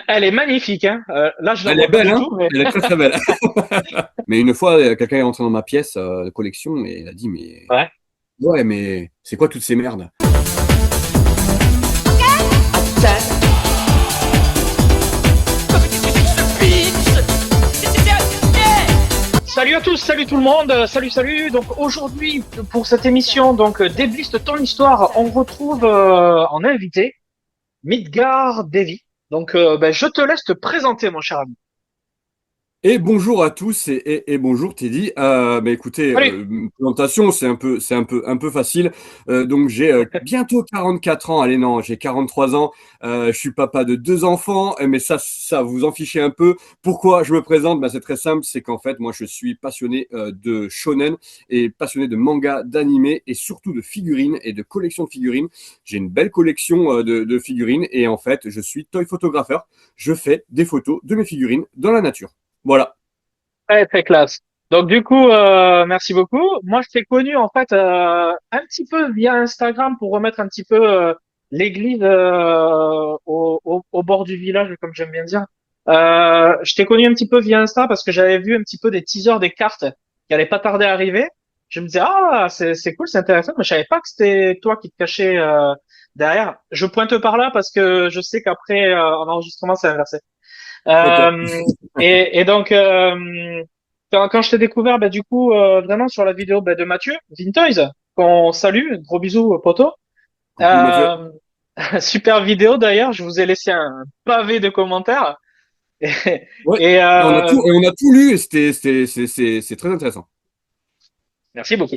Elle est magnifique, hein. Là, je la Elle est vois pas belle, du hein? tout, mais Elle est très très belle. Mais une fois, quelqu'un est rentré dans ma pièce de collection et il a dit, mais ouais. ouais, mais c'est quoi toutes ces merdes? Salut à tous, salut tout le monde, salut. Donc aujourd'hui, pour cette émission, donc Débliste ton histoire, on retrouve en invité Midgard Devi. Donc, je te laisse te présenter, mon cher ami. Et bonjour à tous et bonjour Teddy. Bah écoutez, Salut. présentation, c'est un peu facile. Donc j'ai bientôt 44 ans. Allez non, j'ai 43 ans. Je suis papa de deux enfants. Mais ça vous en fichez un peu. Pourquoi je me présente? Bah c'est très simple, c'est qu'en fait moi je suis passionné de shonen et passionné de manga, d'anime et surtout de figurines et de collection de figurines. J'ai une belle collection de figurines et en fait je suis toy photographeur. Je fais des photos de mes figurines dans la nature. Voilà. Très, très classe. Donc du coup, merci beaucoup. Moi, je t'ai connu en fait un petit peu via Instagram pour remettre un petit peu l'église au bord du village, comme j'aime bien dire. Je t'ai connu un petit peu via Insta parce que j'avais vu un petit peu des teasers des cartes qui allaient pas tarder à arriver. Je me disais ah c'est cool, c'est intéressant, mais je savais pas que c'était toi qui te cachais derrière. Je pointe par là parce que je sais qu'après en enregistrement c'est inversé. Ok. Euh, et donc, quand je t'ai découvert, du coup, vraiment sur la vidéo de Mathieu, Vintoys, qu'on salue, gros bisous, poto. Coucou Mathieu. Euh, super vidéo d'ailleurs, je vous ai laissé un pavé de commentaires. Et, Ouais. et, Et on a tout lu et c'est très intéressant. merci beaucoup.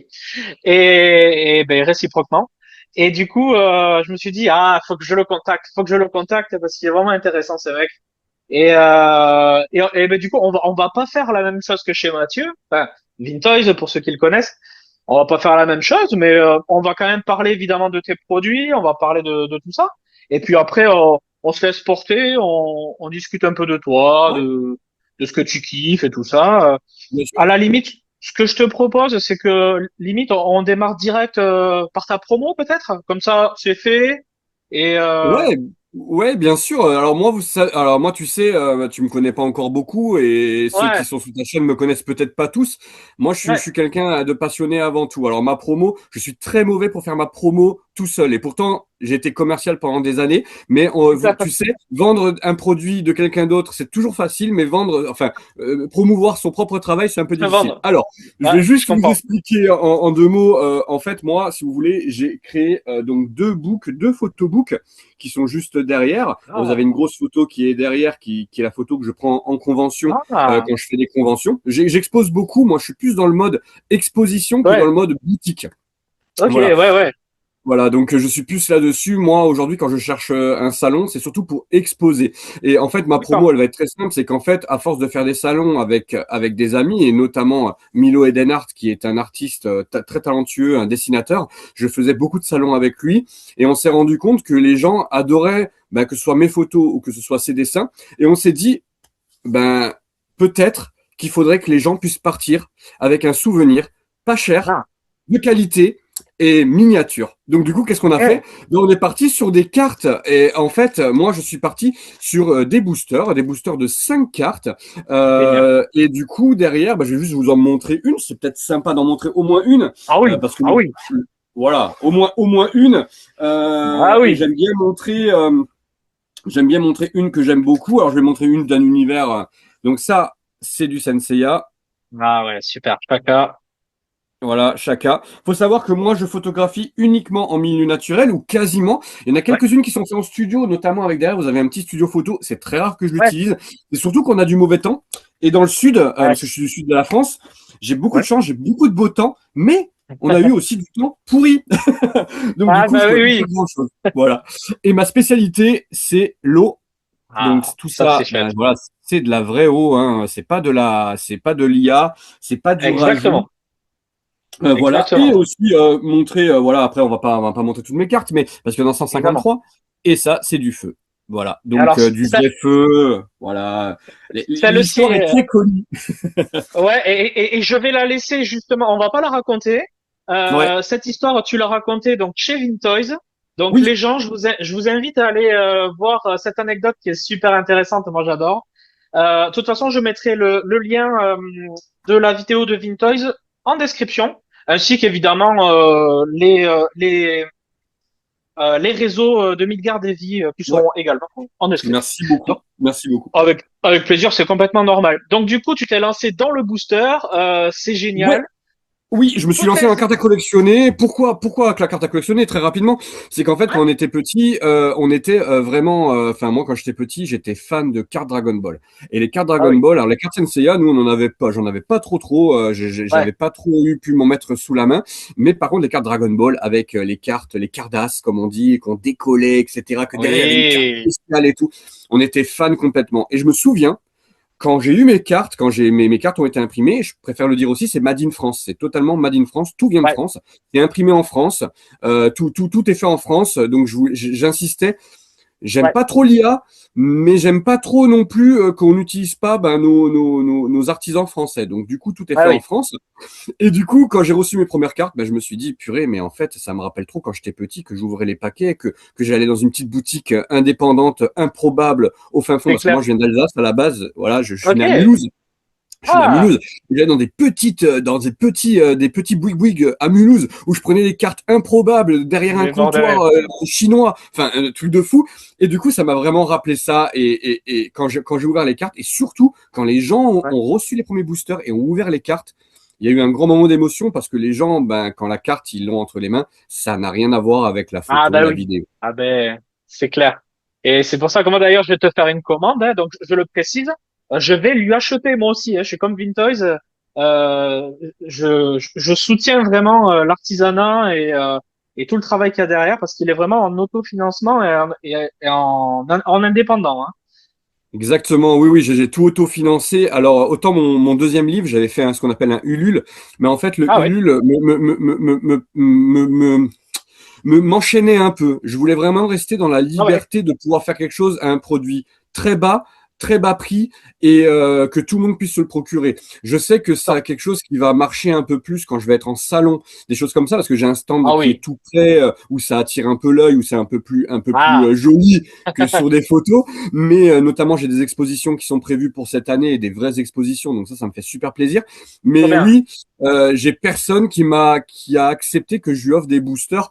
Réciproquement. Et du coup, je me suis dit, ah, faut que je le contacte parce qu'il est vraiment intéressant ce mec. Du coup, on va pas faire la même chose que chez Mathieu. Enfin, Vintoys, pour ceux qui le connaissent, on va pas faire la même chose, mais on va quand même parler évidemment de tes produits, on va parler de tout ça. Et puis après, on se laisse porter, on discute un peu de toi, Ouais, de ce que tu kiffes et tout ça. bien À sûr. la limite, ce que je te propose, c'est que limite, on démarre direct par ta promo peut-être. Comme ça, c'est fait. Et Ouais, ouais, bien sûr. Alors moi, tu sais, tu me connais pas encore beaucoup et ceux qui ouais, sont sous ta chaîne me connaissent peut-être pas tous. Moi, je ouais, suis quelqu'un de passionné avant tout. Alors ma promo, je suis très mauvais pour faire ma promo tout seul. Et pourtant, j'ai été commercial pendant des années. Mais tu sais, vendre un produit de quelqu'un d'autre, c'est toujours facile, mais promouvoir son propre travail, c'est un peu se difficile. vendre. Alors, je Ouais, vais je juste vous comprends. expliquer en deux mots. En fait, moi, si vous voulez, j'ai créé donc deux photobooks qui sont juste derrière. Vous avez Ah, une grosse photo qui est derrière, qui est la photo que je prends en convention ah, quand je fais des conventions. J'expose beaucoup. Moi, je suis plus dans le mode exposition que dans ouais, le mode boutique. ok, Voilà. ouais. Voilà, donc je suis plus là-dessus. Moi, aujourd'hui, quand je cherche un salon, c'est surtout pour exposer. Et en fait, ma D'accord. promo, elle va être très simple. C'est qu'en fait, à force de faire des salons avec des amis, et notamment Milo Edenhart, qui est un artiste très talentueux, un dessinateur, je faisais beaucoup de salons avec lui. Et on s'est rendu compte que les gens adoraient, que ce soit mes photos ou que ce soit ses dessins. Et on s'est dit, ben, peut-être qu'il faudrait que les gens puissent partir avec un souvenir pas cher, Ah, de qualité et miniature. Donc du coup, qu'est-ce qu'on a fait? eh, Ben, on est parti sur des cartes et en fait, moi, je suis parti sur des boosters de 5 cartes. génial. Et du coup, derrière, je vais juste vous en montrer une. C'est peut-être sympa d'en montrer au moins une Ah oui, parce que ah oui, voilà, au moins une. ah Et oui. j'aime bien montrer une que j'aime beaucoup. Alors, je vais montrer une d'un univers. Donc ça, c'est du Senseiya. Ah ouais, super. Chaka. Voilà, chacun. Faut savoir que moi, je photographie uniquement en milieu naturel ou quasiment. Il y en a Ouais, quelques-unes qui sont faites en studio, notamment avec derrière, vous avez un petit studio photo. C'est très rare que je ouais, l'utilise. Et surtout qu'on a du mauvais temps. Et dans le sud, ouais, parce que je suis du sud de la France, j'ai beaucoup de ouais. chance, j'ai beaucoup de beau temps, mais on a eu aussi du temps pourri. Donc du Ah coup, je bah pouvais oui, pas oui. faire grand-chose. Voilà. Et ma spécialité, c'est l'eau. Donc Ah, tout ça c'est ça, chouette. voilà, c'est de la vraie eau, hein. C'est pas de l'IA, c'est pas du rajout. Exactement, Voilà, et exactement, aussi montrer, voilà, après on va pas montrer toutes mes cartes, mais parce qu'il y en a évidemment. 153, et ça, c'est du feu. Voilà, donc Alors, du vrai feu, voilà. celle-ci, L'histoire est très connue. ouais, et je vais la laisser justement. On va pas la raconter. Ouais, Cette histoire, tu l'as racontée donc chez Vintoys. Donc Oui, les gens, je vous invite à aller voir cette anecdote qui est super intéressante. Moi, j'adore. De toute façon, je mettrai le lien de la vidéo de Vintoys en description, ainsi qu'évidemment les réseaux de Midgard et Vie qui ouais. seront également en description. Merci beaucoup. Donc, Merci beaucoup. avec plaisir, c'est complètement normal. Donc, du coup, tu t'es lancé dans le booster, c'est Ouais, génial. oui, je me suis Toutes lancé les... dans la carte à collectionner. Pourquoi que la carte à collectionner? Très rapidement, c'est qu'en fait, quand Ouais, on était petit, on était vraiment. Enfin, moi, quand j'étais petit, j'étais fan de cartes Dragon Ball. Et les cartes ah Dragon oui, Ball, alors les cartes Senseiya, nous, on en avait pas. J'en avais pas trop. ouais, J'avais pas trop eu pu m'en mettre sous la main. Mais par contre, les cartes Dragon Ball avec les cartes, les Cardass, comme on dit, qu'on décollait, etc. Que derrière il y avait une carte oui, spéciale et tout. On était fan complètement. Et je me souviens quand j'ai eu mes cartes, quand mes cartes ont été imprimées, je préfère le dire aussi, c'est Made in France. C'est totalement Made in France. Tout vient de ouais, France. C'est imprimé en France. Tout est fait en France. Donc, j'insistais. J'aime ouais, pas trop l'IA, mais j'aime pas trop non plus qu'on n'utilise pas ben, nos artisans français. Donc, du coup, tout est ouais, fait en oui, France. Et du coup, quand j'ai reçu mes premières cartes, ben, je me suis dit, purée, mais en fait, ça me rappelle trop quand j'étais petit, que j'ouvrais les paquets, que j'allais dans une petite boutique indépendante, improbable, au fin fond, c'est parce que moi, clair. je viens d'Alsace à la base. Voilà, je suis Ok, né à Mulhouse. Je suis né à ah, Mulhouse. J'allais dans des petits bouygues à Mulhouse où je prenais des cartes improbables derrière un mais bordel, comptoir chinois, enfin un truc de fou. Et du coup, ça m'a vraiment rappelé ça. Et quand j'ai ouvert les cartes, et surtout quand les gens ouais. ont reçu les premiers boosters et ont ouvert les cartes, il y a eu un grand moment d'émotion parce que les gens, ben, quand la carte, ils l'ont entre les mains, ça n'a rien à voir avec la Ah, photo, bah la oui, vidéo. ah ben, c'est clair. Et c'est pour ça que moi, d'ailleurs, je vais te faire une commande, hein, donc je le précise, je vais lui acheter moi aussi, hein, je suis comme Vintoys, je soutiens vraiment l'artisanat et tout le travail qu'il y a derrière parce qu'il est vraiment en autofinancement et en indépendant. Hein. Exactement, oui, oui, j'ai tout autofinancé. Alors, autant mon deuxième livre, j'avais fait ce qu'on appelle un Ulule, mais en fait, le Ah oui, Ulule m'enchaînait un peu. Je voulais vraiment rester dans la ah oui, liberté de pouvoir faire quelque chose à un produit très bas, très bas prix et que tout le monde puisse se le procurer. Je sais que ça d'accord. a quelque chose qui va marcher un peu plus quand je vais être en salon, des choses comme ça, parce que j'ai un stand Ah qui est oui, tout prêt, où ça attire un peu l'œil, où c'est un peu plus ah, joli que sur des photos. Mais notamment, j'ai des expositions qui sont prévues pour cette année et des vraies expositions, donc ça me fait super plaisir. trop Mais bien. oui, j'ai personne qui a accepté que je lui offre des boosters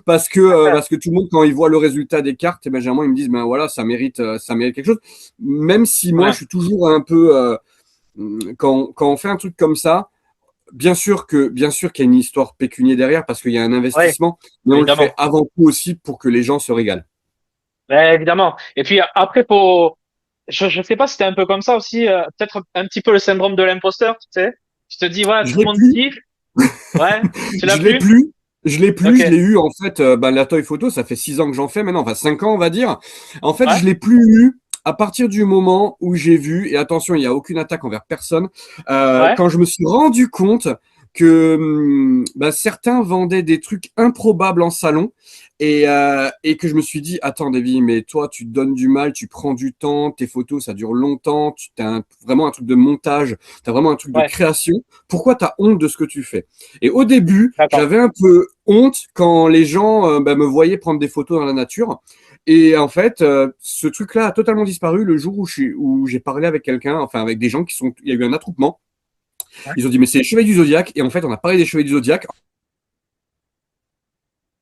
parce que tout le monde quand il voit le résultat des cartes, eh ben, généralement ils me disent ben voilà ça mérite quelque chose. Même si Trop moi je bien. suis toujours un peu quand on fait un truc comme ça, bien sûr qu'il y a une histoire pécuniaire derrière parce qu'il y a un Oui, investissement, mais on le fait évidemment. avant tout aussi pour que les gens se régalent. Évidemment. Et puis après, je sais pas si c'était un peu comme ça aussi, peut-être un petit peu le syndrome de l'imposteur, tu sais. Tu te dis, voilà, Je tout le l'ai monde plus, kiffe. Ouais, tu l'as je l'ai plus? plus. Ok. Je l'ai eu en fait, ben, la toy photo, ça fait 6 ans que j'en fais maintenant, enfin 5 ans on va dire. En fait, Ouais, je l'ai plus eu à partir du moment où j'ai vu, et attention, il n'y a aucune attaque envers personne, ouais, quand je me suis rendu compte que ben, certains vendaient des trucs improbables en salon et que je me suis dit, attends Davy, mais toi tu te donnes du mal, tu prends du temps, tes photos ça dure longtemps, tu as vraiment un truc de montage, tu as vraiment un truc de ouais. création, pourquoi tu as honte de ce que tu fais? Et au début, D'accord. j'avais un peu honte quand les gens ben, me voyaient prendre des photos dans la nature. Et en fait, ce truc-là a totalement disparu le jour où j'ai parlé avec quelqu'un, enfin avec des gens qui sont. Il y a eu un attroupement. Ouais, Ils ont dit, mais c'est les Chevaliers du Zodiaque. Et en fait, on a parlé des Chevaliers du Zodiaque.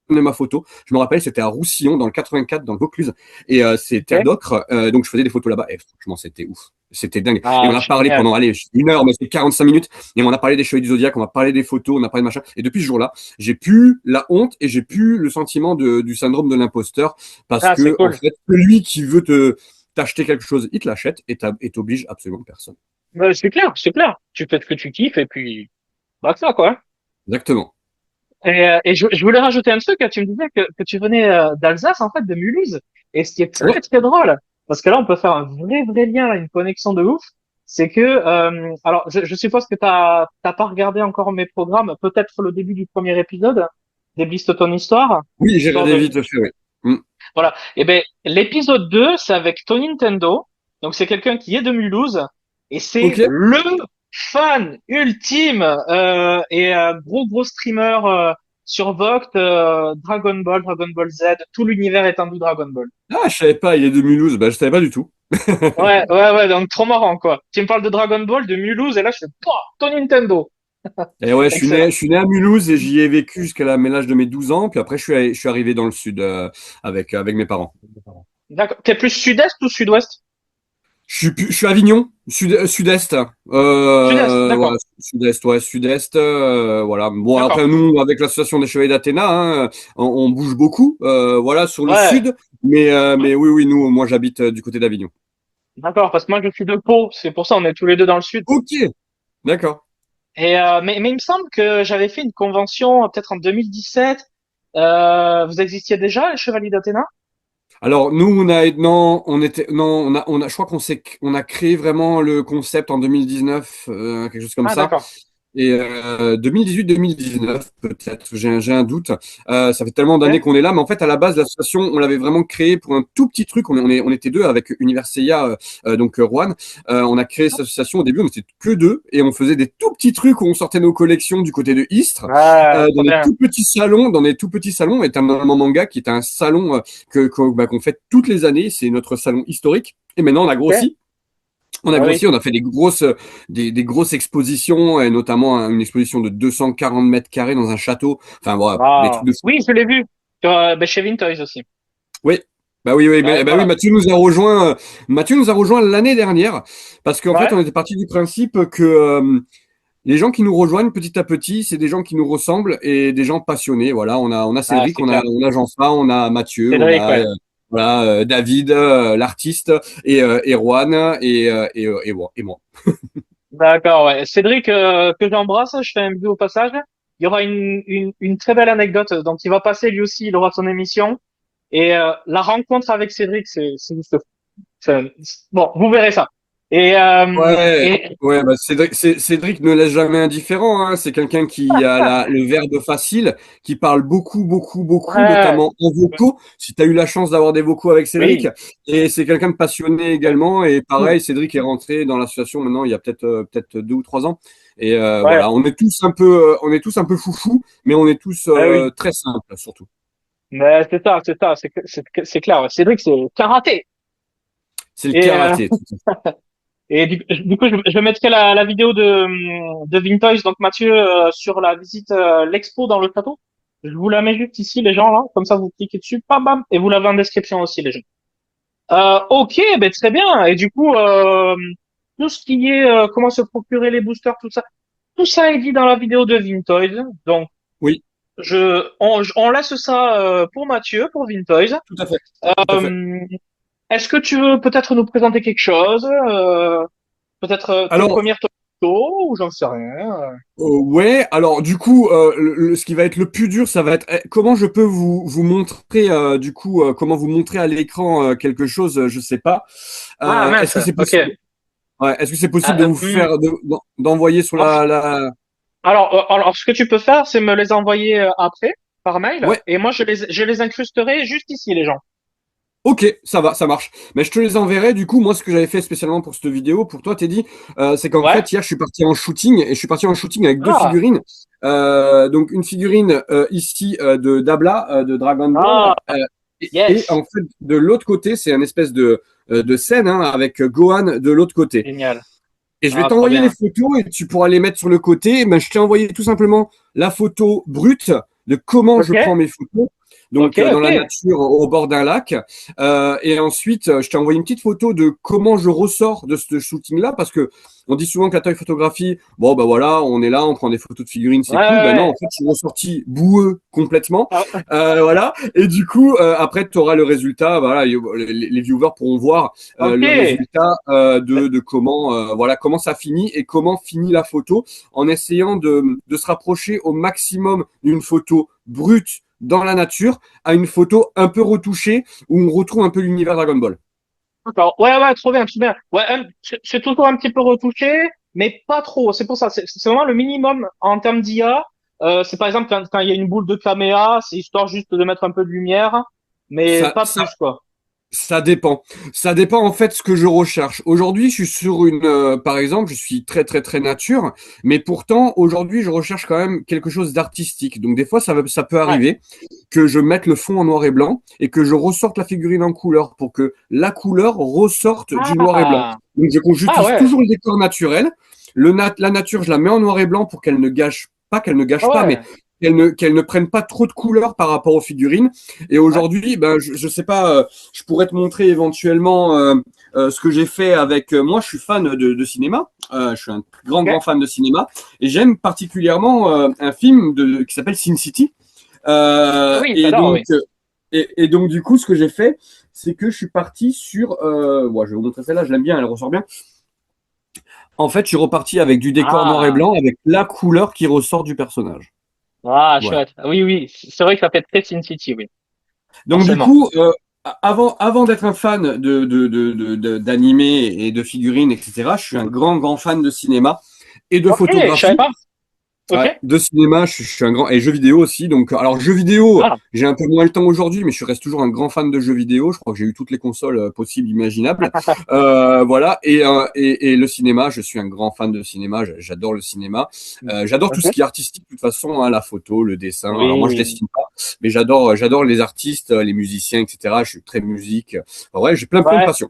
On a ma photo. Je me rappelle, c'était à Roussillon, dans le 84, dans le Vaucluse. Et c'est Terre ok. d'Ocre. Donc, je faisais des photos là-bas. Et franchement, c'était ouf. C'était dingue. Et Ah, on a parlé génial. pendant, allez, 1 heure, mais c'est 45 minutes. Et on a parlé des Chevaliers du Zodiaque, on a parlé des photos, on a parlé de machin. Et depuis ce jour-là, j'ai plus la honte et j'ai plus le sentiment du syndrome de l'imposteur. Parce Ah, c'est que, en cool. fait, celui qui veut t'acheter quelque chose, il te l'achète et t'oblige absolument personne. C'est clair, c'est clair. Tu fais ce que tu kiffes et puis, bah, que ça, quoi. Exactement. Et je voulais rajouter un truc, hein. Tu me disais que tu venais d'Alsace, en fait, de Mulhouse. Et ce qui est Ouais. très, très drôle, parce que là, on peut faire un vrai lien, là, une connexion de ouf, c'est que, alors, je suppose que t'as pas regardé encore mes programmes, peut-être le début du premier épisode, Débliste ton histoire, Oui, j'ai histoire regardé de, vite fait, oui. Mm. voilà. Et ben, l'épisode 2 c'est avec Tony Nintendo. Donc, c'est quelqu'un qui est de Mulhouse et Ok. c'est le fan ultime et gros streamer sur Vogt, Dragon Ball, Dragon Ball Z, tout l'univers étendu Dragon Ball. Ah, je savais pas, il est de Mulhouse. Bah, je savais pas du tout. Ouais, donc trop marrant, quoi. Tu me parles de Dragon Ball, de Mulhouse, et là, je fais, pouah, ton Nintendo. Et ouais, Excellent. je suis né à Mulhouse et j'y ai vécu jusqu'à l'âge de mes 12 ans. Puis après, je suis arrivé dans le sud avec mes parents. D'accord. T'es plus sud-est ou sud-ouest? Je suis à Avignon, sud-est. Sud-est, Voilà, d'accord. sud-est, ouais, sud-est. Voilà. Bon, D'accord. après, nous, avec l'association des Chevaliers d'Athéna, hein, on bouge beaucoup, voilà, sur le Ouais, sud. Mais oui, oui, moi, j'habite du côté d'Avignon. d'accord, parce que moi, je suis de Pau, c'est pour ça, on est tous les deux dans le sud. Ok, d'accord. Mais il me semble que j'avais fait une convention, peut-être en 2017. Vous existiez déjà, les Chevaliers d'Athéna? Alors nous on était non je crois on a créé vraiment le concept en 2019 quelque chose comme Ah, ça. d'accord. Et 2018-2019, peut-être, j'ai un doute. Ça fait tellement d'années Ok. qu'on est là, mais en fait, à la base, l'association, on l'avait vraiment créée pour un tout petit truc. On était deux avec Univers Seia, Rouen. On a créé cette association au début, on était que deux, et on faisait des tout petits trucs où on sortait nos collections du côté de Istres, Ouais, trop bien. dans des tout petits salons, et un manga qui est un salon qu'on fait toutes les années. C'est notre salon historique. Et maintenant, on a Ok. grossi. On a Ah oui. grossi, on a fait des grosses expositions, et notamment une exposition de 240 mètres carrés dans un château. Enfin, voilà, des trucs Wow. de fou. Oui, je l'ai vu. Sur, chez Vintoys aussi. Oui, bah oui, Voilà. Mathieu nous a rejoint l'année dernière, parce qu'en fait, Ouais. on était parti du principe que les gens qui nous rejoignent petit à petit, c'est des gens qui nous ressemblent et des gens passionnés. Voilà, on a Ah, Cédric, c'est clair. on a Jean-Fa, on a Mathieu, on Cédric, a ouais. voilà, David, l'artiste, et Juan, et moi. D'accord, ouais. Cédric, que j'embrasse, je fais un bisou au passage. Il y aura une très belle anecdote. Donc, il va passer lui aussi, il aura son émission. Et la rencontre avec Cédric, c'est juste fou. Bon, vous verrez ça. Ouais, Et ouais, bah Cédric ne laisse jamais indifférent, hein. C'est quelqu'un qui a le verbe facile, qui parle beaucoup, ouais, notamment en vocaux. Si tu as eu la chance d'avoir des vocaux avec Cédric, oui. et c'est quelqu'un de passionné également. Et pareil, Cédric est rentré dans l'association maintenant il y a peut-être 2 ou 3 ans. Et Ouais, voilà, on est tous un peu foufou, mais on est tous oui. très simples surtout. Mais c'est clair. Ouais. Cédric, c'est karaté. C'est le Et, karaté. du coup, je mettrai la vidéo de Vintoys, donc Mathieu, sur la visite, l'expo dans le château. Je vous la mets juste ici, les gens, là. Comme ça, vous cliquez dessus, bam, bam, et vous l'avez en description aussi, les gens. Ok, ben très bien. Et du coup, tout ce qui est comment se procurer les boosters, tout ça est dit dans la vidéo de Vintoys. Donc, Oui, on laisse ça pour Mathieu, pour Vintoys. tout à fait, tout à fait. Euh, Est-ce que tu veux peut-être nous présenter quelque chose? Peut-être tes Alors, premières photos ou j'en sais rien. Ouais, alors du coup, ce qui va être le plus dur, ça va être comment je peux vous montrer, comment vous montrer à l'écran quelque chose, je sais pas. Ah Est-ce mince, que c'est ok. possible? Ouais, est-ce que c'est possible de Ah, vous faire, d'envoyer sur alors, alors, ce que tu peux faire, c'est me les envoyer après par mail, Ouais, et moi je les incrusterai juste ici, les gens. ok, ça marche. Mais je te les enverrai. Du coup, moi, ce que j'avais fait spécialement pour cette vidéo, pour toi, Teddy, c'est qu'en Ouais. fait, hier, je suis parti en shooting et je suis parti en shooting avec deux Ah, figurines. Donc, une figurine ici de Dabla, de Dragon ah, Ball, et yes, en fait, de l'autre côté, c'est un espèce de scène hein, avec Gohan de l'autre côté. génial. Et je vais Ah, trop t'envoyer les bien. photos et tu pourras les mettre sur le côté. Ben, je t'ai envoyé tout simplement la photo brute de comment je Ok, prends mes photos. ok, Donc dans ok. la nature, au bord d'un lac. Et ensuite, je t'ai envoyé une petite photo de comment je ressors de ce shooting-là, parce que on dit souvent que la taille photographie, bon ben voilà, on est là, on prend des photos de figurines, Ouais, c'est cool. Ben non, en ouais. fait, je suis ressorti boueux complètement. Ah, Voilà. Et du coup, après, tu auras le résultat. Voilà, les viewers pourront voir ok. le résultat de comment voilà comment ça finit et comment finit la photo en essayant de se rapprocher au maximum d'une photo brute dans la nature à une photo un peu retouchée où on retrouve un peu l'univers Dragon Ball. D'accord. Ouais, ouais, trop bien, trop bien. Ouais, c'est toujours un petit peu retouché, mais pas trop. C'est pour ça. C'est vraiment le minimum en termes d'IA. C'est par exemple quand il y a une boule de caméra, c'est histoire juste de mettre un peu de lumière, mais Ça, pas ça, plus, quoi. Ça dépend. Ça dépend en fait ce que je recherche. Aujourd'hui, je suis sur par exemple, je suis très très très nature, mais pourtant aujourd'hui, je recherche quand même quelque chose d'artistique. Donc des fois, ça peut Ouais. arriver que je mette le fond en noir et blanc et que je ressorte la figurine en couleur pour que la couleur ressorte du noir et blanc. Ah, Donc ah j'utilise ouais, toujours le décor naturel. La nature, je la mets en noir et blanc pour qu'elle ne gâche pas, qu'elle ne ah gâche pas, mais ouais, qu'elle ne prenne pas trop de couleurs par rapport aux figurines. Et ouais. aujourd'hui, ben, je sais pas, je pourrais te montrer éventuellement ce que j'ai fait avec. Moi, je suis fan de cinéma. Je suis un Ok. grand fan de cinéma et j'aime particulièrement un film qui s'appelle Sin City. Oui, Et j'adore, donc, oui. et donc du coup, ce que j'ai fait, c'est que je suis parti sur. Ouais, je vais vous montrer celle-là. Je l'aime bien, elle ressort bien. En fait, je suis reparti avec du décor noir et Ah, blanc, avec la couleur qui ressort du personnage. ah, Voilà. chouette. Oui, oui, c'est vrai que ça fait très Sin City, oui, Donc du forcément. coup, avant d'être un fan d'animé et de figurines, etc., je suis un grand fan de cinéma et de Ok, je savais photographie. pas. Ok. Ouais, de cinéma, je suis un grand et jeux vidéo aussi. Donc, alors jeux vidéo, Ah, j'ai un peu moins le temps aujourd'hui, mais je reste toujours un grand fan de jeux vidéo. Je crois que j'ai eu toutes les consoles possibles, imaginables. Voilà. Et le cinéma, je suis un grand fan de cinéma. J'adore le cinéma. J'adore tout ce ok. qui est artistique de toute façon, hein, la photo, le dessin. Alors moi, je Oui. dessine pas, mais j'adore les artistes, les musiciens, etc. Je suis très musique. Enfin, ouais, j'ai plein de Ouais. passions.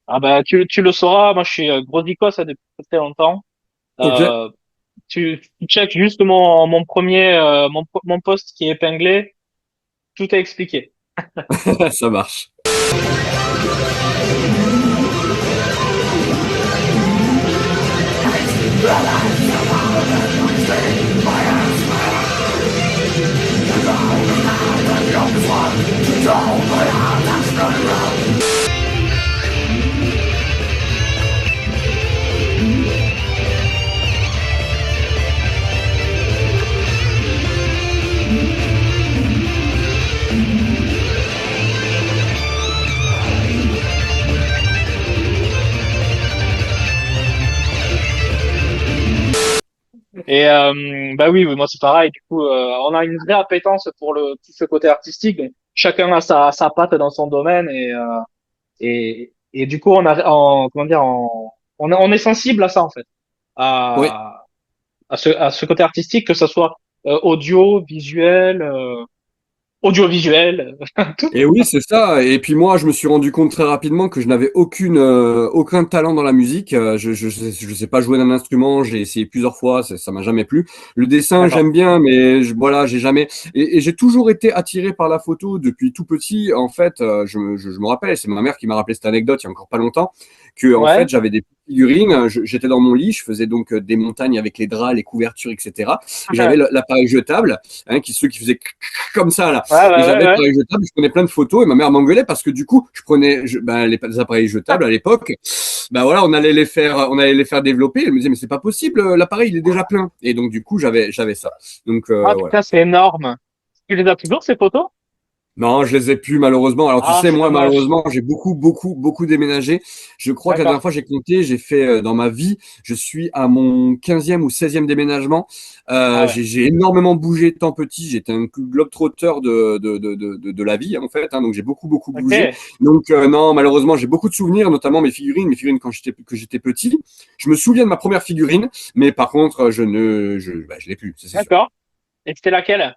Ah bah tu le sauras, moi je suis gros geeko ça depuis très longtemps. Ok, Euh, tu checkes juste mon premier mon post qui est épinglé, tout est expliqué. ça marche. Et bah oui, oui, moi c'est pareil. Du coup, on a une vraie appétence pour le tout ce côté artistique. Donc, chacun a sa patte dans son domaine et du coup comment dire on est sensible à ça en fait, Oui. à ce côté artistique, que ce soit audio, visuel, audiovisuel, tout. Et oui, c'est ça. Et puis moi, je me suis rendu compte très rapidement que je n'avais aucun talent dans la musique. Je sais pas jouer d'un instrument. J'ai essayé plusieurs fois, ça m'a jamais plu. Le dessin, D'accord. j'aime bien, mais voilà, j'ai jamais. Et j'ai toujours été attiré par la photo depuis tout petit. En fait, je me rappelle, c'est ma mère qui m'a rappelé cette anecdote il y a encore pas longtemps, que en fait, Ouais. j'avais des figurines. J'étais dans mon lit, je faisais donc des montagnes avec les draps, les couvertures, etc. Et j'avais l'appareil jetable, hein, ceux qui faisaient comme ça là. Ouais, Et ouais, ouais, j'avais ouais. l'appareil jetable, je prenais plein de photos et ma mère m'engueulait parce que du coup, ben, les appareils jetables à l'époque, ben voilà, on allait les faire développer. Elle me disait, mais c'est pas possible, l'appareil il est déjà plein. Et donc du coup, j'avais ça. Donc Ah voilà. putain, c'est énorme. Tu les as toujours ces photos? Non, je les ai plus malheureusement. Alors tu Ah, sais, c'est moi dommage. malheureusement, j'ai beaucoup déménagé. Je crois que la dernière D'accord. fois j'ai compté, j'ai fait dans ma vie, je suis à mon 15e ou 16e déménagement. Ah ouais. J'ai énormément bougé étant petit. J'étais un globe-trotteur de la vie en fait. Hein, donc j'ai beaucoup bougé. Ok. Donc non, malheureusement, j'ai beaucoup de souvenirs, notamment mes figurines quand j'étais petit. Je me souviens de ma première figurine, mais par contre, je l'ai plus, ça, c'est sûr. D'accord. Et c'était laquelle?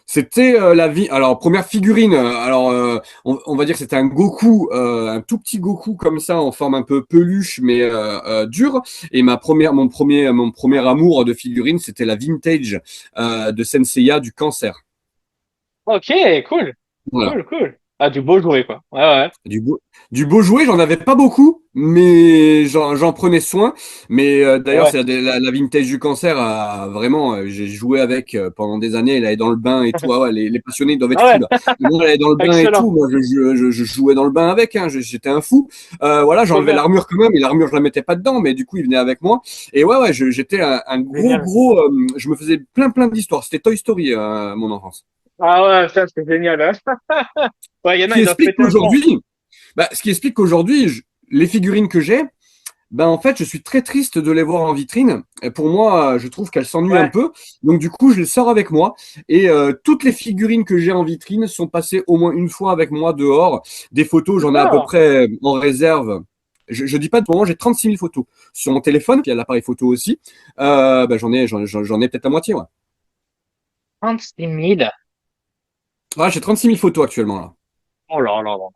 C'était la vie. Alors première figurine. On va dire que c'était un Goku, un tout petit Goku comme ça en forme un peu peluche mais dure. Et mon premier amour de figurine, c'était la vintage de Senseiya du Cancer. Ok, cool. Voilà. Cool, cool. Ah, du beau jouet, quoi. Ouais, ouais. Du beau, du beau jouet, j'en avais pas beaucoup, mais j'en prenais soin. Mais Et d'ailleurs, ouais. c'est la vintage du cancer. Vraiment, j'ai joué avec pendant des années. Elle allait dans le bain et tout. Ah ouais, les passionnés ils doivent être Ah fous ouais. là. Et moi, elle allait dans le bain et Excellent. tout. Moi, je jouais dans le bain avec. Hein. J'étais un fou. Voilà, Trop j'enlevais bien. l'armure quand même. Et l'armure, je la mettais pas dedans, mais du coup, il venait avec moi. Et ouais, j'étais un Génial. gros. Je me faisais plein d'histoires. C'était Toy Story, mon enfance. Ah ouais, ça, c'est génial, hein. Ouais, il y Ce en a, qui ils doivent explique péter un plomb. qu'aujourd'hui, ce qui explique qu'aujourd'hui, les figurines que j'ai, Ben en fait, je suis très triste de les voir en vitrine. Et pour moi, je trouve qu'elles s'ennuient un Ouais, peu. Donc du coup, je les sors avec moi. Et toutes les figurines que j'ai en vitrine sont passées au moins une fois avec moi dehors. Des photos, j'en ai à peu d'accord. près en réserve. Je dis pas de moment, j'ai 36 000 photos sur mon téléphone, puis il y a l'appareil photo aussi. Ben, j'en ai peut-être la moitié. Ouais, 36 000. ouais, j'ai 36 000 photos actuellement là. Oh là là là.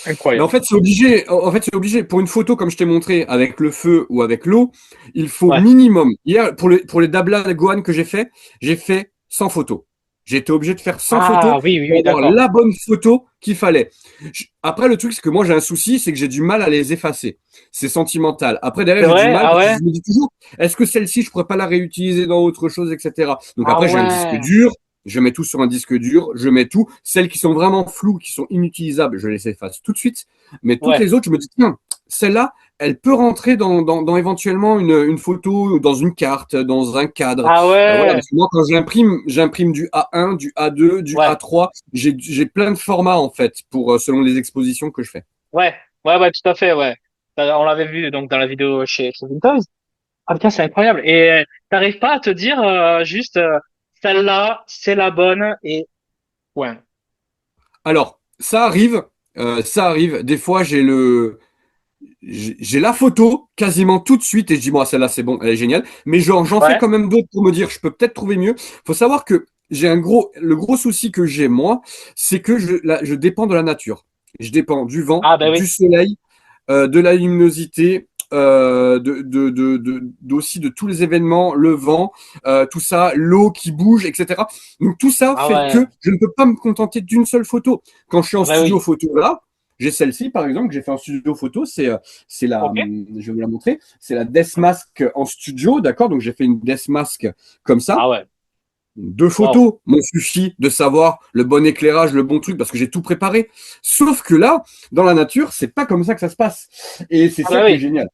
Mais en Incroyable. fait, c'est obligé. En fait, c'est obligé. Pour une photo, comme je t'ai montré, avec le feu ou avec l'eau, il faut Ouais. minimum. Hier, pour les Dabla de Gohan que j'ai fait 100 photos. J'ai été obligé de faire 100 photos Ah oui, oui, pour oui, avoir d'accord. la bonne photo qu'il fallait. Après, le truc, c'est que moi, j'ai un souci, c'est que j'ai du mal à les effacer. C'est sentimental. Après, derrière, C'est j'ai du vrai? mal Ah parce que ouais? je me dis toujours, est-ce que celle-ci, je pourrais pas la réutiliser dans autre chose, etc. Donc Ah après, j'ai un disque ouais. dur. Je mets tout sur un disque dur, je mets tout. Celles qui sont vraiment floues, qui sont inutilisables, je les efface tout de suite. Mais toutes Ouais. les autres, je me dis, tiens, celle-là, elle peut rentrer dans éventuellement une photo, dans une carte, dans un cadre. Ah Voilà, ouais. parce que moi, quand j'imprime du A1, du A2, du Ouais. A3. J'ai plein de formats, en fait, pour selon les expositions que je fais. Ouais. Ouais, ouais, tout à fait, ouais. On l'avait vu donc dans la vidéo chez Vintoys. Ah putain, c'est incroyable. Et t'arrives pas à te dire juste celle-là, c'est la bonne et point. Alors, ça arrive. Des fois, j'ai la photo quasiment tout de suite et je dis, moi, celle-là, c'est bon, elle est géniale. Mais j'en fais Ouais. quand même d'autres pour me dire, je peux peut-être trouver mieux. Faut savoir que le gros souci que j'ai, moi, c'est que je dépends de la nature. Je dépends du vent, Ah ben du oui. soleil, de la luminosité, aussi de tous les événements, le vent, tout ça, l'eau qui bouge, etc. Donc tout ça Ah fait ouais. que je ne peux pas me contenter d'une seule photo. Quand je suis en Ah ben studio oui. photo là, j'ai celle-ci par exemple que j'ai fait en studio photo, c'est Ok. je vais vous la montrer, c'est la Death Mask en studio, d'accord? Donc j'ai fait une Death Mask comme ça. Ah ouais. Deux Waouh. photos m'ont suffi de savoir le bon éclairage, le bon truc, parce que j'ai tout préparé. Sauf que là, dans la nature, c'est pas comme ça que ça se passe. Et c'est Ah ça ben qui est oui. génial.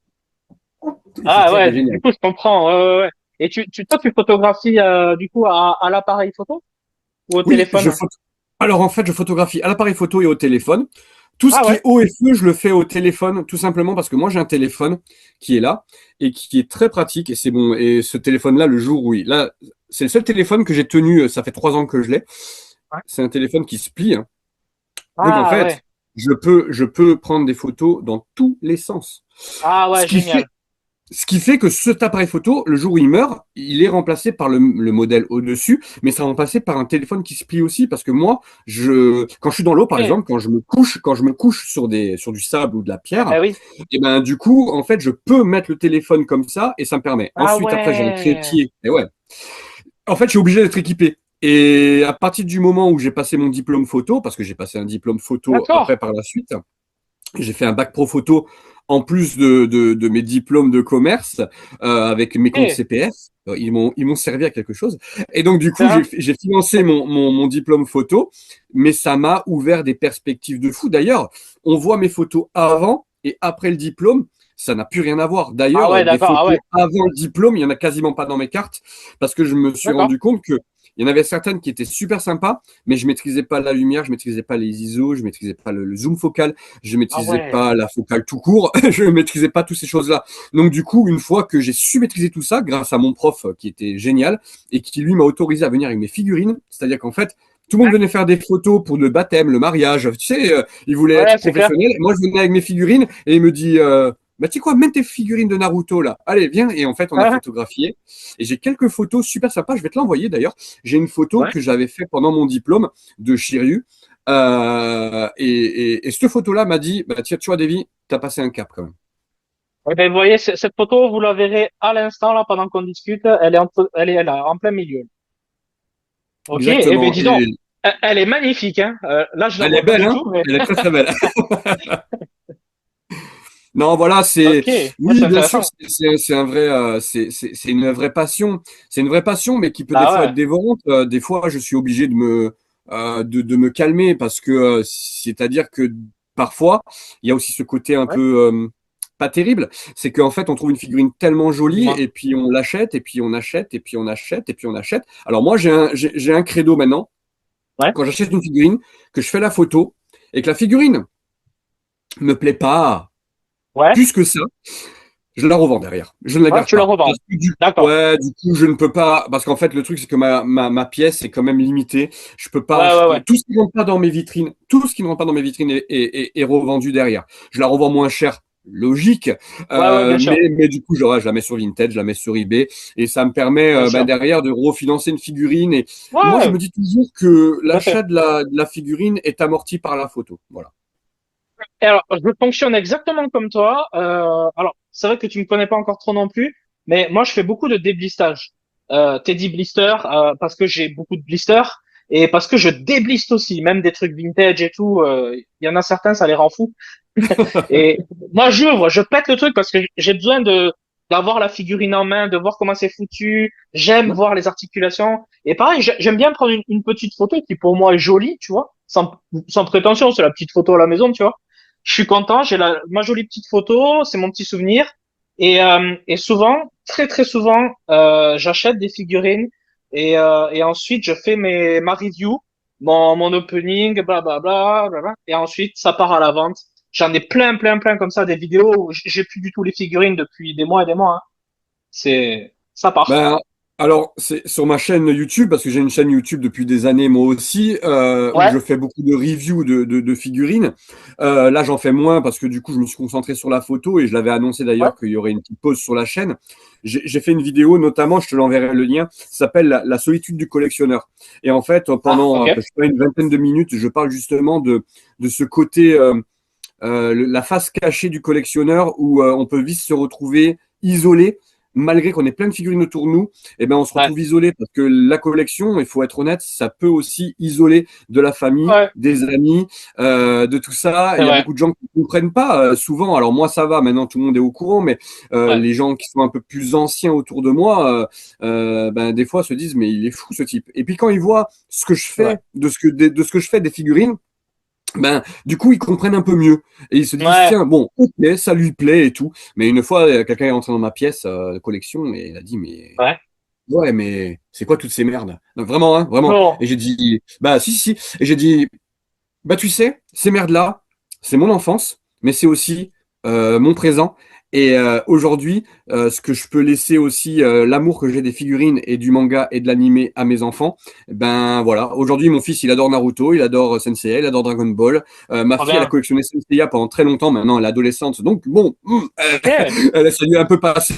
Et c'est Ah ça qui ouais, est génial. du coup, je comprends. Ouais, ouais, ouais. Et toi, tu photographies du coup à l'appareil photo ou au Oui, téléphone? alors en fait, je photographie à l'appareil photo et au téléphone. Tout ce Ah qui ouais. est haut et feu, je le fais au téléphone, tout simplement parce que moi j'ai un téléphone qui est là et qui est très pratique. Et c'est bon. Et ce téléphone-là, le jour où là, c'est le seul téléphone que j'ai tenu. Ça fait 3 ans que je l'ai. Ouais. C'est un téléphone qui se plie, hein. Donc en Ah ouais. fait, je peux prendre des photos dans tous les sens. Ah Ce ouais, qui fait, génial. ce qui fait que cet appareil photo, le jour où il meurt, il est remplacé par le modèle au-dessus, mais c'est remplacé par un téléphone qui se plie aussi, parce que moi, quand je suis dans l'eau, par Ok. exemple, quand je me couche sur du sable ou de la Ah pierre, ben oui. et ben du coup, en fait, je peux mettre le téléphone comme ça et ça me permet. Ah Ensuite, après, j'ai un ouais. trépied. Et ouais. En fait, je suis obligé d'être équipé. Et à partir du moment où j'ai passé mon diplôme photo, parce que j'ai passé un diplôme photo D'accord. après par la suite, j'ai fait un bac pro photo en plus de mes diplômes de commerce avec mes comptes Ok. CPF. Ils m'ont servi à quelque chose. Et donc, du coup, j'ai Hein. j'ai financé mon diplôme photo, mais ça m'a ouvert des perspectives de fou. D'ailleurs, on voit mes photos avant et après le diplôme. Ça n'a plus rien à voir. Ah D'ailleurs, ouais, des d'accord. Ah photos ouais. avant le diplôme, il n'y en a quasiment pas dans mes cartes parce que je me suis D'accord. rendu compte que il y en avait certaines qui étaient super sympas, mais je maîtrisais pas la lumière, je maîtrisais pas les ISO, je maîtrisais pas le zoom focal, je Ah maîtrisais ouais. pas la focale tout court, je maîtrisais pas toutes ces choses-là. Donc du coup, une fois que j'ai su maîtriser tout ça, grâce à mon prof qui était génial et qui lui m'a autorisé à venir avec mes figurines, c'est-à-dire qu'en fait, tout le monde venait faire des photos pour le baptême, le mariage, tu sais, il voulait Ouais, être c'est clair. professionnel. Moi, je venais avec mes figurines et il me dit, bah tu sais quoi, mets tes figurines de Naruto là. Allez, viens. Et en fait, on a Ah, photographié. Et j'ai quelques photos super sympas. Je vais te l'envoyer d'ailleurs. J'ai une photo ouais. que j'avais fait pendant mon diplôme de Shiryu. Et cette photo-là m'a dit, bah, tiens, tu vois, Davy, t'as passé un cap quand même. Eh ben, vous voyez, cette photo, vous la verrez à l'instant, là, pendant qu'on discute. Elle est là, en plein milieu. Ok. Eh ben, Exactement. dis donc, Et elle est magnifique, hein. Là, je la elle est vois pas belle, du hein? tout, mais Elle est très très belle. Non, voilà, ok. Ouais, oui, c'est bien sûr, intéressant. c'est un vrai, c'est une vraie passion. C'est une vraie passion, mais qui peut des Bah fois être ouais. dévorante. Des fois, je suis obligé de me calmer parce que, c'est-à-dire que parfois, il y a aussi ce côté un Ouais. peu, pas terrible. C'est qu'en fait, on trouve une figurine tellement jolie Dis-moi. et puis on l'achète et puis on achète et puis on achète et puis on achète. Alors moi, j'ai un credo maintenant. Ouais. Quand j'achète une figurine, que je fais la photo et que la figurine me plaît pas Ouais. plus que ça, Je la revends derrière. Je ne la Ouais, garde tu la pas. revends. Parce que D'accord. ouais, du coup, je ne peux pas. Parce qu'en fait, le truc, c'est que ma pièce est quand même limitée. Je peux pas Ouais, ouais, acheter. ouais. Tout ce qui ne rentre pas dans mes vitrines, tout ce qui ne rentre pas dans mes vitrines est revendu derrière. Je la revends moins cher. Logique, Ouais, ouais, bien sûr. mais du coup, je la mets sur Vinted, je la mets sur eBay, et ça me permet Bien sûr. derrière de refinancer une figurine. Et moi, je Ouais, me dis toujours que tout à fait. l'achat de la figurine est amorti par la photo. Voilà. Et alors, je fonctionne exactement comme toi. Alors, c'est vrai que tu me connais pas encore trop non plus, mais moi, je fais beaucoup de déblistage. Teddy blister, parce que j'ai beaucoup de blisters et parce que je débliste aussi, même des trucs vintage et tout. Il y en a certains, ça les rend fous. Et moi, j'ouvre, je pète le truc parce que j'ai besoin de d'avoir la figurine en main, de voir comment c'est foutu. J'aime Ouais. voir les articulations. Et pareil, j'aime bien prendre une petite photo qui pour moi est jolie, tu vois, sans prétention, c'est la petite photo à la maison, tu vois. Je suis content, j'ai ma jolie petite photo, c'est mon petit souvenir. Et souvent, très très souvent, j'achète des figurines et ensuite je fais ma review, mon opening, bla bla bla bla bla. Et ensuite ça part à la vente. J'en ai plein, plein, plein comme ça, des vidéos où j'ai plus du tout les figurines depuis des mois et des mois, hein. Ça part. Ben, alors, c'est sur ma chaîne YouTube, parce que j'ai une chaîne YouTube depuis des années, moi aussi, où Ouais, je fais beaucoup de reviews de figurines. Là, j'en fais moins parce que du coup, je me suis concentré sur la photo et je l'avais annoncé ouais. d'ailleurs qu'il y aurait une petite pause sur la chaîne. J'ai fait une vidéo, notamment, je te l'enverrai le lien, ça s'appelle la solitude du collectionneur. Et en fait, Ah, pendant ok. je sais pas, une vingtaine de minutes, je parle justement de ce côté, la face cachée du collectionneur où on peut vite se retrouver isolé. Malgré qu'on ait plein de figurines autour de nous, eh ben on se Ouais, retrouve isolé parce que la collection, il faut être honnête, ça peut aussi isoler de la famille, ouais, des amis, de tout ça. c'est Il y a vrai. beaucoup de gens qui ne comprennent pas souvent. Alors moi ça va, maintenant tout le monde est au courant, mais Ouais, les gens qui sont un peu plus anciens autour de moi, ben des fois se disent mais il est fou ce type. Et puis quand ils voient ce que je c'est vrai. fais de ce que je fais des figurines, ben, du coup, ils comprennent un peu mieux. Et ils se disent, Ouais, tiens, bon, ok, ça lui plaît et tout. Mais une fois, quelqu'un est rentré dans ma pièce de collection et il a dit, mais ouais. ouais, mais c'est quoi toutes ces merdes? Donc, vraiment, hein, vraiment. Et Bon, j'ai dit, bah si, si. Et j'ai dit, bah, tu sais, ces merdes-là, c'est mon enfance, mais c'est aussi mon présent. Et aujourd'hui, ce que je peux laisser aussi, l'amour que j'ai des figurines et du manga et de l'animé à mes enfants, ben voilà. Aujourd'hui, mon fils, il adore Naruto, il adore Sensei, il adore Dragon Ball. Ma trop fille, elle a bien. collectionné Senseiya pendant très longtemps. Maintenant, elle est adolescente. Donc, bon, Ok. ça lui a un peu passé.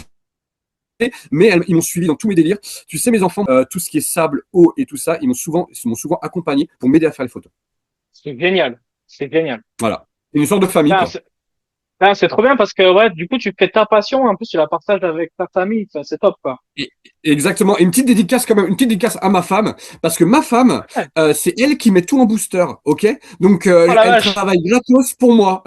Mais ils m'ont suivi dans tous mes délires. Tu sais, mes enfants, tout ce qui est sable, eau et tout ça, ils m'ont souvent accompagné pour m'aider à faire les photos. C'est génial. C'est génial. Voilà. Une sorte de famille, Putain, quoi. c'est trop bien parce que, ouais, du coup, tu fais ta passion, en plus, tu la partages avec ta famille. Enfin, c'est top, quoi. Et- Exactement. Et une petite dédicace quand même, une petite dédicace à ma femme, parce que ma femme, Ouais. c'est elle qui met tout en booster, ok? Donc Oh la elle vache. travaille gratos pour moi.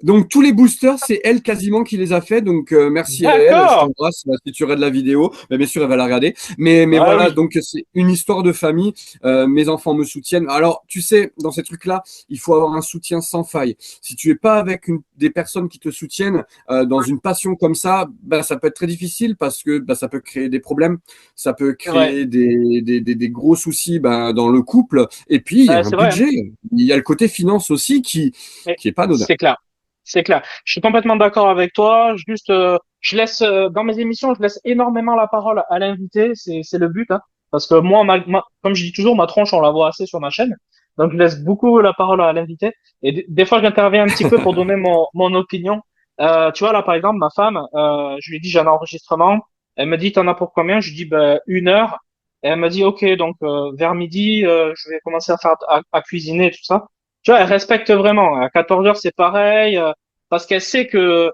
Donc tous les boosters, c'est elle quasiment qui les a fait. Donc merci à elle, je D'accord. t'embrasse si tu regardes la vidéo. Mais bien sûr, elle va la regarder. Mais Bah voilà, oui. donc c'est une histoire de famille. Mes enfants me soutiennent. Alors tu sais, dans ces trucs-là, il faut avoir un soutien sans faille. Si tu es pas avec des personnes qui te soutiennent dans une passion comme ça, bah, ça peut être très difficile parce que bah, ça peut créer des problèmes, ça peut C'est vrai. créer des gros soucis bah, dans le couple. Et puis il y a un C'est vrai, hein. budget. Il y a le côté finance aussi Mais qui est pas anodin. c'est clair. C'est clair. Je suis complètement d'accord avec toi. Juste, je laisse dans mes émissions, je laisse énormément la parole à l'invité. C'est le but, hein. Parce que moi, comme je dis toujours, ma tronche, on la voit assez sur ma chaîne. Donc, je laisse beaucoup la parole à l'invité. Et des fois, j'interviens un petit peu pour donner mon opinion. Tu vois, là, par exemple, ma femme, je lui dis, j'ai un enregistrement. Elle me dit, t'en as pour combien? Je lui dis, ben, 1 heure. Et elle me dit, OK, donc vers midi, je vais commencer à cuisiner et tout ça. Tu vois, elle respecte vraiment. À 14 heures, c'est pareil, parce qu'elle sait que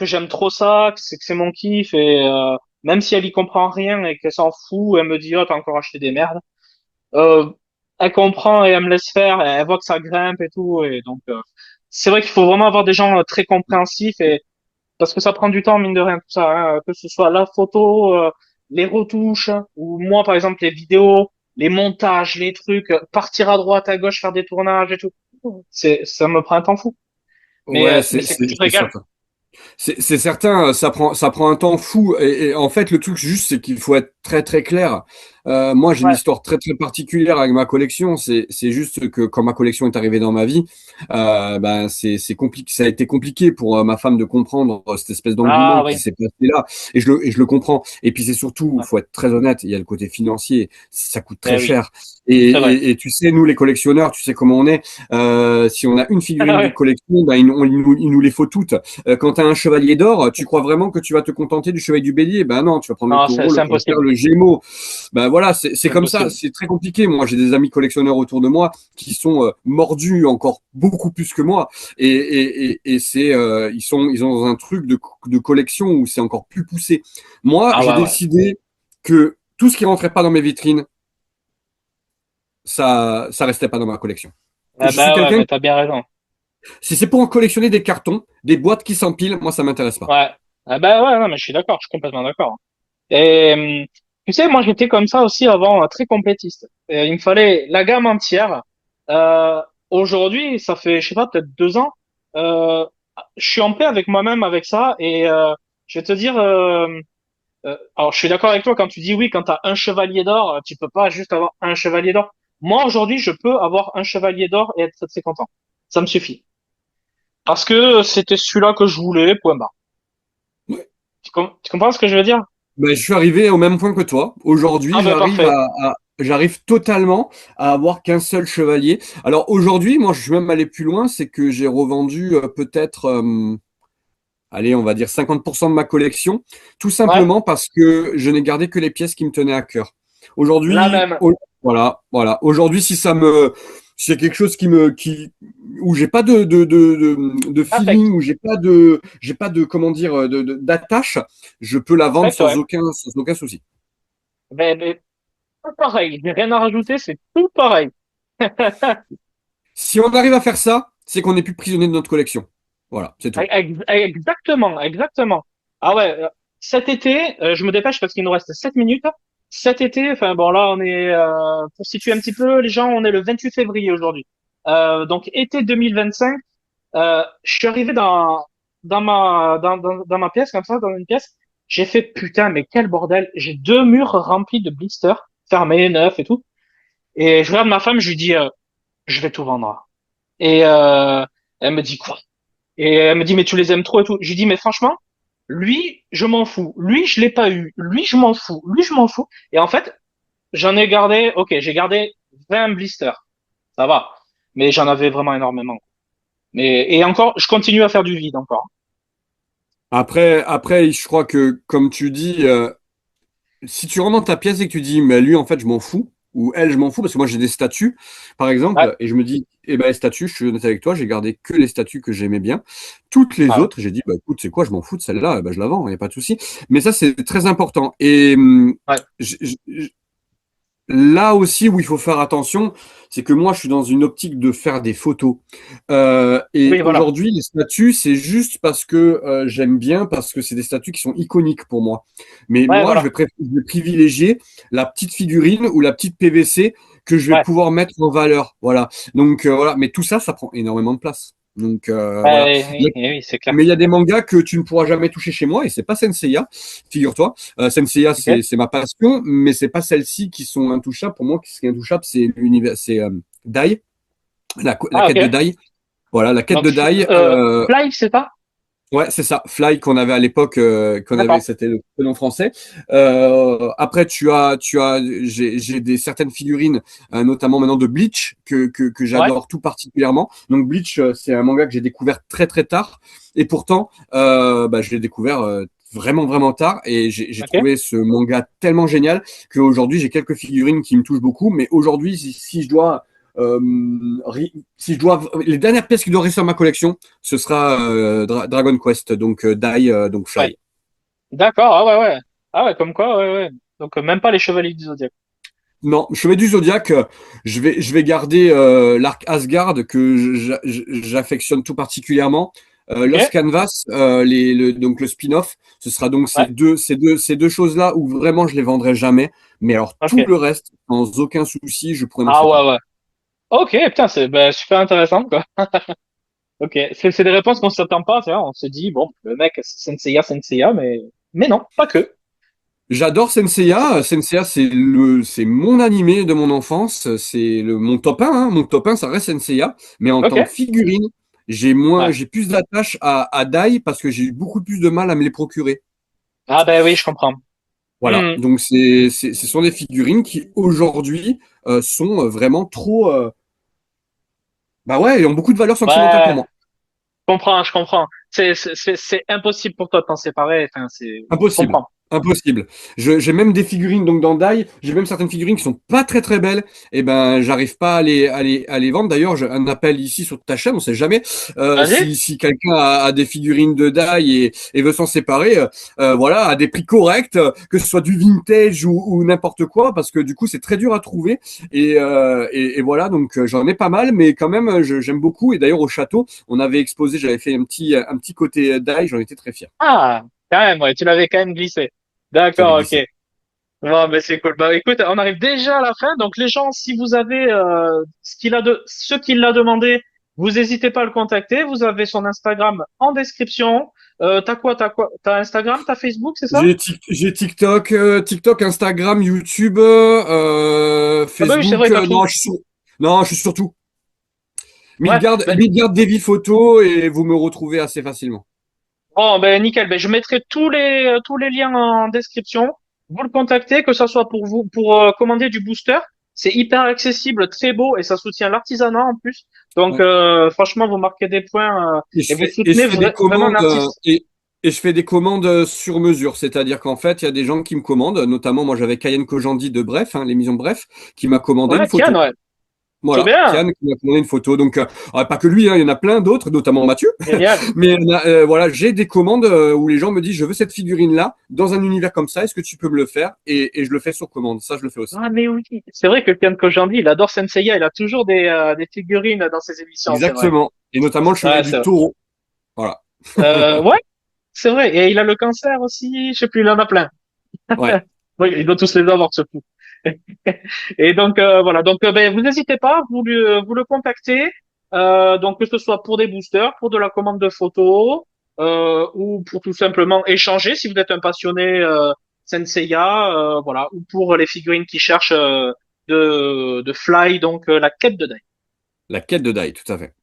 j'aime trop ça, que c'est mon kiff, et même si elle y comprend rien et qu'elle s'en fout, elle me dit, oh, t'as encore acheté des merdes. Euh, Elle comprend et elle me laisse faire, et elle voit que ça grimpe et tout, et donc c'est vrai qu'il faut vraiment avoir des gens très compréhensifs, et parce que ça prend du temps, mine de rien, tout ça, hein, que ce soit la photo, les retouches, ou moi, par exemple, les vidéos, les montages, les trucs, partir à droite, à gauche, faire des tournages et tout. Ça me prend un temps fou. Mais, Ouais, mais c'est que tu te c'est ça, régales. quoi. C'est certain, ça prend un temps fou. Et en fait, le truc juste, c'est qu'il faut être très très clair. Moi, j'ai une Ouais. histoire très très particulière avec ma collection. C'est juste que quand ma collection est arrivée dans ma vie, ben c'est compliqué. Ça a été compliqué pour ma femme de comprendre cette espèce Ah d'engouement qui oui. s'est passé là. Et je le comprends. Et puis c'est surtout, Ouais. faut être très honnête. Il y a le côté financier. Ça coûte très Eh oui, cher. c'est vrai. Et tu sais, nous les collectionneurs, tu sais comment on est. Si on a une Ah figurine d'une ouais. collection, ben il nous les faut toutes. Quand tu as un chevalier d'or, tu crois vraiment que tu vas te contenter du chevalier du bélier? Ben non, tu vas prendre le Non, taureau, le c'est cancer, impossible. le gémeaux. Ben voilà, c'est C'est comme ça, impossible. c'est très compliqué. Moi, j'ai des amis collectionneurs autour de moi qui sont mordus encore beaucoup plus que moi. Et c'est, ils ont un truc de collection où c'est encore plus poussé. Moi, Ah j'ai ouais, ouais. décidé que tout ce qui rentrait pas dans mes vitrines, ça restait pas dans ma collection. Ah Je suis bah ouais, quelqu'un, mais t'as bien raison. si c'est pour en collectionner des cartons, des boîtes qui s'empilent, moi, ça m'intéresse pas. Ouais. Ah bah ouais, non, mais je suis d'accord, je suis complètement d'accord. Et tu sais, moi j'étais comme ça aussi avant, très complétiste. Et il me fallait la gamme entière. Euh, Aujourd'hui, ça fait, je sais pas, peut-être 2 ans. Euh, je suis en paix avec moi-même avec ça. Et je vais te dire, alors je suis d'accord avec toi quand tu dis oui, quand tu as un chevalier d'or, tu peux pas juste avoir un chevalier d'or. Moi aujourd'hui, je peux avoir un chevalier d'or et être très très content. Ça me suffit. Parce que c'était celui-là que je voulais, point barre. Tu comprends ce que je veux dire? Ben, je suis arrivé au même point que toi. Aujourd'hui, Ah ben parfait. j'arrive totalement à avoir qu'un seul chevalier. Alors aujourd'hui, moi, je suis même allé plus loin, c'est que j'ai revendu peut-être, allez, on va dire 50% de ma collection, tout Ouais, simplement parce que je n'ai gardé que les pièces qui me tenaient à cœur. la Aujourd'hui, même. voilà. Aujourd'hui, si c'est quelque chose où j'ai pas de Affect. feeling, où j'ai pas de, comment dire, d'attache, je peux la vendre Affect, ouais. sans aucun souci. Ben, tout pareil. J'ai rien à rajouter, c'est tout pareil. Si on arrive à faire ça, c'est qu'on n'est plus prisonnier de notre collection. Voilà, c'est tout. Exactement, exactement. Ah ouais, cet été, je me dépêche parce qu'il nous reste 7 minutes. Cet été, enfin bon là on est, pour situer un petit peu les gens, on est le 28 février aujourd'hui. Donc été 2025, je suis arrivé dans ma pièce comme ça, dans une pièce. J'ai fait putain mais quel bordel. J'ai 2 murs remplis de blisters, fermés, neufs et tout. Et je regarde ma femme, je lui dis, je vais tout vendre. Et elle me dit quoi? Et elle me dit, mais tu les aimes trop et tout. Je lui dis, mais franchement, lui, je m'en fous. Lui, je l'ai pas eu. Lui, je m'en fous. Lui, je m'en fous. Et en fait, j'en ai gardé, ok, j'ai gardé 20 blisters. Ça va. Mais j'en avais vraiment énormément. Et encore, je continue à faire du vide encore. Après, je crois que, comme tu dis, si tu rentres dans ta pièce et que tu dis, mais lui, en fait, je m'en fous, ou elle, je m'en fous, parce que moi, j'ai des statues, par Ouais. exemple, et je me dis, eh ben, les statues, je suis honnête avec toi, j'ai gardé que les statues que j'aimais bien. Toutes les Ah ouais. autres, j'ai dit, bah, écoute, c'est quoi, je m'en fous de celle-là, eh ben, je la vends, il n'y a pas de souci. Mais ça, c'est très important. Et Ouais. là aussi où il faut faire attention, c'est que moi, je suis dans une optique de faire des photos. Et Oui, voilà. aujourd'hui, les statues, c'est juste parce que j'aime bien, parce que c'est des statues qui sont iconiques pour moi. Mais Ouais, moi, voilà. je vais privilégier la petite figurine ou la petite PVC que je vais Ouais. pouvoir mettre en valeur. Voilà. Donc voilà. Mais tout ça, ça prend énormément de place. Donc voilà. Ouais, oui, oui, c'est clair. Mais il y a des mangas que tu ne pourras jamais toucher chez moi et c'est pas Senseiya, figure-toi. Senseiya, Ok. c'est ma passion, mais c'est pas celles-ci qui sont intouchables. Pour moi, ce qui est intouchable, c'est l'univers, c'est Dai, la Ah, quête de ok. Dai. Voilà, la quête Donc, de Dai. Fly, c'est ça? Ouais, c'est ça. Fly qu'on avait à l'époque, D'accord. c'était le nom français. Après, j'ai des certaines figurines, notamment maintenant de Bleach que Ouais. j'adore tout particulièrement. Donc Bleach, c'est un manga que j'ai découvert très très tard, et pourtant, bah, je l'ai découvert vraiment vraiment tard, et j'ai Ok. trouvé ce manga tellement génial qu'aujourd'hui j'ai quelques figurines qui me touchent beaucoup. Mais aujourd'hui, si je dois euh, si je dois, les dernières pièces qui doivent rester dans ma collection, ce sera Dragon Quest, donc Dai, donc Ouais. Fly. D'accord. Ah ouais, ouais. Ah ouais, comme quoi, ouais, ouais. Donc, même pas les Chevaliers du Zodiaque. Non, Chevet du Zodiac, je vais garder l'arc Asgard que j'affectionne tout particulièrement. Lost Ok. Canvas, donc le spin-off, ce sera donc Ouais. ces deux choses-là où vraiment je les vendrai jamais. Mais alors tout Ok. le reste, sans aucun souci, je pourrais m'en Ah séparer. ouais, ouais. Ok, putain, c'est ben, super intéressant, quoi. Ok, c'est des réponses qu'on s'attend pas, tu vois. On se dit, bon, le mec, c'est Senseiya, mais non, pas que. J'adore Senseiya. Senseiya, c'est mon animé de mon enfance. C'est mon top 1, hein. Mon top 1, ça reste Senseiya. Mais en Ok, tant que figurine, ouais. j'ai plus d'attache à Dai parce que j'ai eu beaucoup plus de mal à me les procurer. Ah ben oui, je comprends. Voilà. Hmm. Donc, ce sont des figurines qui, aujourd'hui, sont vraiment trop, bah ouais, et ont beaucoup de valeur sentimentale pour Ouais, moi. je comprends. C'est impossible pour toi de t'en séparer. Enfin, je Impossible. comprends. Impossible. J'ai même des figurines donc dans Dai, j'ai même certaines figurines qui sont pas très très belles. Et ben, j'arrive pas à les vendre. D'ailleurs, un appel ici sur ta chaîne, on sait jamais. Vas-y. Si quelqu'un a des figurines de Dai et veut s'en séparer, voilà, à des prix corrects, que ce soit du vintage ou n'importe quoi, parce que du coup, c'est très dur à trouver. Et voilà, donc j'en ai pas mal, mais quand même, j'aime beaucoup. Et d'ailleurs, au château, on avait exposé, j'avais fait un petit côté Dai, j'en étais très fier. Ah, quand même, ouais, tu l'avais quand même glissé. J'avais D'accord, ok. glissé. Bon, ben c'est cool. Bah écoute, on arrive déjà à la fin. Donc les gens, si vous avez ce qu'il a demandé, vous n'hésitez pas à le contacter. Vous avez son Instagram en description. T'as quoi? T'as Instagram, t'as Facebook, c'est ça? J'ai TikTok, TikTok, Instagram, YouTube, Ah bah oui, c'est Facebook. vrai, t'as tout. Non, je suis sur tout. Ouais. Ben, Midgard Davy Photo et vous me retrouvez assez facilement. bon, ben nickel. Ben je mettrai tous les liens en description. Vous le contactez, que ça soit pour vous pour commander du booster. C'est hyper accessible, très beau et ça soutient l'artisanat en plus. Donc Ouais. franchement, vous marquez des points et vous Et je soutenez fais des vraiment un commandes artiste. et je fais des commandes sur mesure. C'est-à-dire qu'en fait, il y a des gens qui me commandent, notamment moi j'avais Kayen Kojandi de Bref, hein, l'émission Bref, qui m'a commandé une Ouais, Kian, photo. ouais. Trop Voilà, bien. Kian qui m'a commandé une photo. Donc, pas que lui, hein, il y en a plein d'autres, notamment Mathieu. Génial. Mais voilà, j'ai des commandes où les gens me disent, je veux cette figurine-là, dans un univers comme ça, est-ce que tu peux me le faire? Et je le fais sur commande. Ça, je le fais aussi. Ah, mais oui. C'est vrai que Kian Kojandi, il adore Senseiya. Il a toujours des figurines dans ses émissions, c'est vrai. Exactement. Et notamment le Chevalier Ouais, du c'est vrai. Taureau. Voilà. Ouais, c'est vrai. Et il a le cancer aussi. Je sais plus, il en a plein. Ouais. Oui, il doit tous les avoir, ce fou. Et donc voilà, donc ben, vous n'hésitez pas, vous le contactez, donc que ce soit pour des boosters, pour de la commande de photos, ou pour tout simplement échanger si vous êtes un passionné Senseiya, voilà, ou pour les figurines qui cherchent de Fly, donc la quête de Dai. La quête de Dai, tout à fait.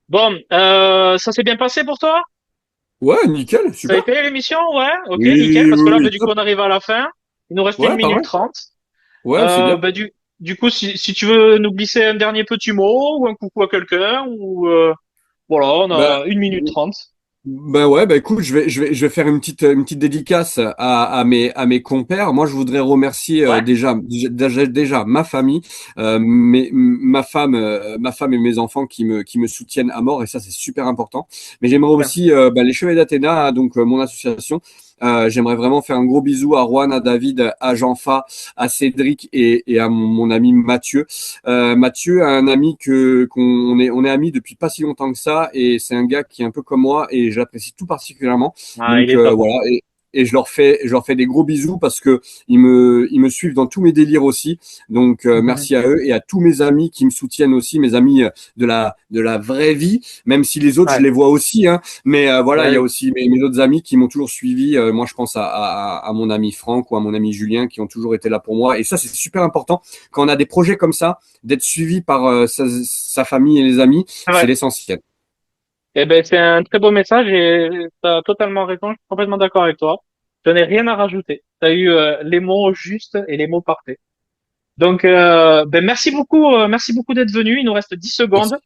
Bon, ça s'est bien passé pour toi? Ouais, nickel, Ça a super. été l'émission? Ouais, ok, nickel, Oui, parce que oui, là, ben, oui, du coup, top. on arrive à la fin. Il nous reste une Ouais, minute pareil. 30. Ouais, c'est bien. Bah, du coup, si tu veux nous glisser un dernier petit mot ou un coucou à quelqu'un, ou voilà, on Bah, a 1 minute 30. Ben ouais, bah écoute, je vais faire une petite dédicace à mes compères. Moi, je voudrais remercier Ouais, déjà ma famille, ma femme et mes enfants qui me soutiennent à mort, et ça c'est super important. Mais j'aimerais super. aussi les Chevaliers d'Athéna, hein, donc mon association. J'aimerais vraiment faire un gros bisou à Juan, à David, à Jean-Fa, à Cédric et à mon ami Mathieu. Mathieu, un ami on est amis depuis pas si longtemps que ça, et c'est un gars qui est un peu comme moi et je l'apprécie tout particulièrement. Ah, il Donc est top. voilà, et je leur fais des gros bisous parce que ils me suivent dans tous mes délires aussi. Donc merci à eux et à tous mes amis qui me soutiennent aussi, mes amis de la vraie vie, même si les autres je Ouais, les vois aussi, hein. Mais voilà, bah il y a oui. aussi mes autres amis qui m'ont toujours suivi. Moi, je pense à mon ami Franck ou à mon ami Julien qui ont toujours été là pour moi. Et ça, c'est super important quand on a des projets comme ça d'être suivi par sa famille et les amis, c'est Ouais. l'essentiel. Eh ben, c'est un très beau message et t'as totalement raison. Je suis complètement d'accord avec toi. Je n'ai rien à rajouter. T'as eu les mots justes et les mots parfaits. Donc, ben, merci beaucoup d'être venu. Il nous reste 10 Merci, secondes.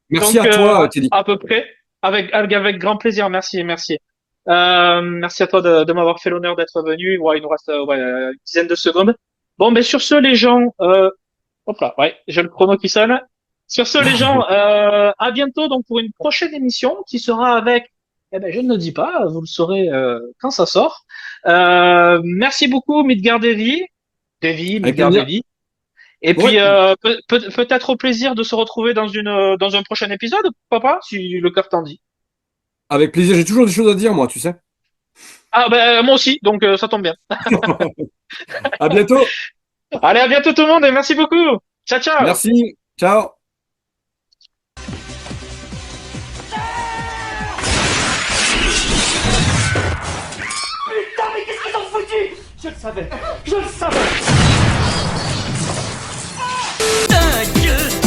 merci Donc, à toi, Teddy. à peu près, avec grand plaisir. Merci, merci. Merci à toi de m'avoir fait l'honneur d'être venu. Ouais, il nous reste ouais, une dizaine de secondes. Bon, ben sur ce, les gens, hop là, ouais, j'ai le chrono qui sonne. Sur ce, les gens, à bientôt donc pour une prochaine émission qui sera avec, eh ben je ne le dis pas, vous le saurez quand ça sort. Merci beaucoup Midgard Davy, Avec Midgard plaisir. Davy. Et Ouais, puis peut-être au plaisir de se retrouver dans un prochain épisode, papa, si le cœur t'en dit. avec plaisir. J'ai toujours des choses à dire, moi, tu sais. Ah ben moi aussi, donc ça tombe bien. À bientôt. Allez, à bientôt tout le monde et merci beaucoup. Ciao, ciao. Merci. Ciao. Je le savais. Je le savais. Putain, Dieu